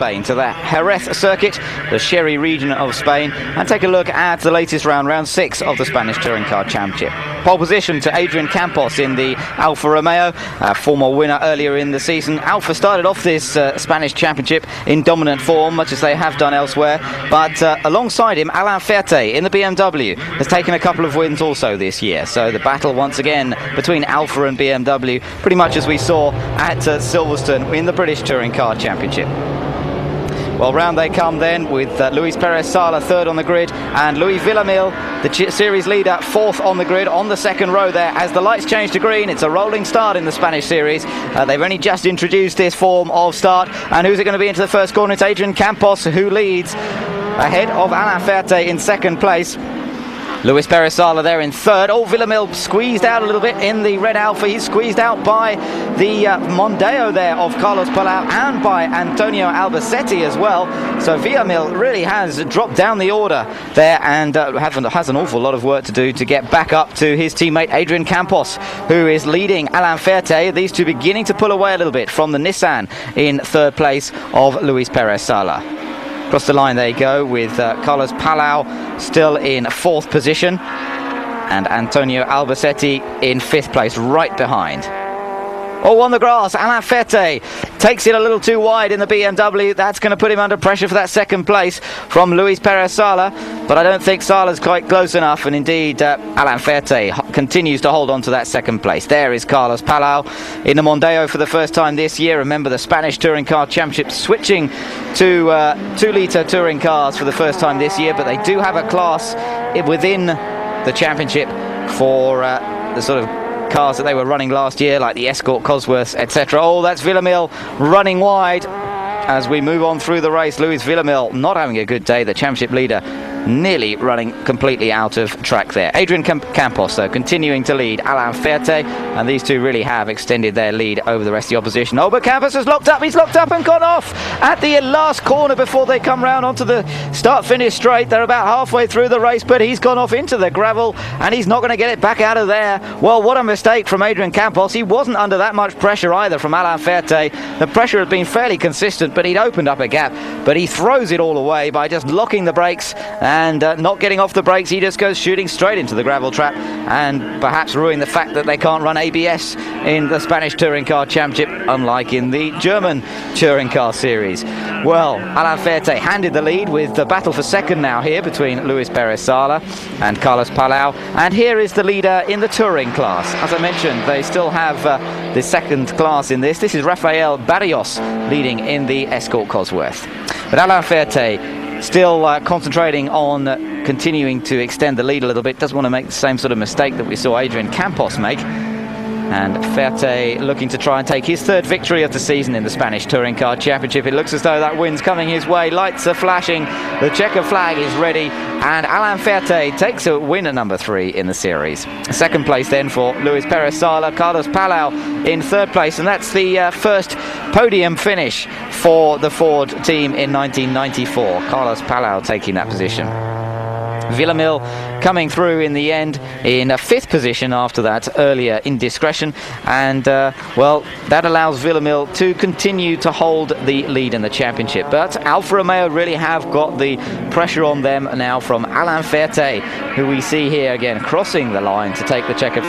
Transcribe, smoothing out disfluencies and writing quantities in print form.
Spain, to the Jerez circuit, the Sherry region of Spain, and take a look at the latest round 6 of the Spanish Touring Car Championship. Pole position to Adrian Campos in the Alfa Romeo, former winner earlier in the season. Alfa started off this Spanish Championship in dominant form, much as they have done elsewhere, but alongside him, Alain Ferte in the BMW has taken a couple of wins also this year. So the battle once again between Alfa and BMW, pretty much as we saw at Silverstone in the British Touring Car Championship. Well, round they come then with Luis Perez Sala third on the grid, and Luis Villamil, the series leader, fourth on the grid on the second row there. As the lights change to green, it's a rolling start in the Spanish series. They've only just introduced this form of start, and who's it going to be into the first corner? It's Adrian Campos who leads ahead of Alain Ferte in second place. Luis Perez Sala there in third. Oh, Villamil squeezed out a little bit in the red Alfa. He's squeezed out by the Mondeo there of Carlos Palau and by Antonio Albacete as well. So Villamil really has dropped down the order there and has an awful lot of work to do to get back up to his teammate Adrian Campos, who is leading Alain Ferte. These two beginning to pull away a little bit from the Nissan in third place of Luis Perez Sala. Across the line they go with Carlos Palau still in fourth position and Antonio Albacete in fifth place, right behind. Oh, on the grass, Alain Ferte takes it a little too wide in the BMW. That's going to put him under pressure for that second place from Luis Perez Sala, but I don't think Sala's quite close enough, and indeed Alain Ferte continues to hold on to that second place. There is Carlos Palau in the Mondeo for the first time this year. Remember, the Spanish Touring Car Championship switching to 2-litre touring cars for the first time this year, but they do have a class within the championship for the sort of cars that they were running last year, like the Escort, Cosworth, etc. Oh, that's Villamil running wide as we move on through the race. Luis Villamil not having a good day, the championship leader, nearly running completely out of track there. Adrian Campos, though, continuing to lead Alain Ferte, and these two really have extended their lead over the rest of the opposition. Oh, but Campos has locked up. He's locked up and gone off at the last corner before they come round onto the start-finish straight. They're about halfway through the race, but he's gone off into the gravel, and he's not going to get it back out of there. Well, what a mistake from Adrian Campos. He wasn't under that much pressure either from Alain Ferte. The pressure had been fairly consistent, but he'd opened up a gap, but he throws it all away by just locking the brakes and not getting off the brakes. He just goes shooting straight into the gravel trap, and perhaps ruining the fact that they can't run ABS in the Spanish Touring Car Championship, unlike in the German Touring Car Series. Well, Alain Ferte handed the lead with the battle for second now here between Luis Perez Sala and Carlos Palau, and here is the leader in the touring class. As I mentioned, they still have the second class in this. This is Rafael Barrios leading in the Escort Cosworth. But Alain Ferte still concentrating on continuing to extend the lead a little bit. Doesn't want to make the same sort of mistake that we saw Adrian Campos make. And Ferte looking to try and take his third victory of the season in the Spanish Touring Car Championship. It looks as though that win's coming his way. Lights are flashing. The checker flag is ready. And Alain Ferte takes a win at number 3 in the series. Second place then for Luis Perez Sala. Carlos Palau in third place. And that's the first podium finish for the Ford team in 1994. Carlos Palau taking that position. Villamil coming through in the end in a 5th position after that earlier indiscretion, and well, that allows Villamil to continue to hold the lead in the championship. But Alfa Romeo really have got the pressure on them now from Alain Ferte, who we see here again crossing the line to take the checker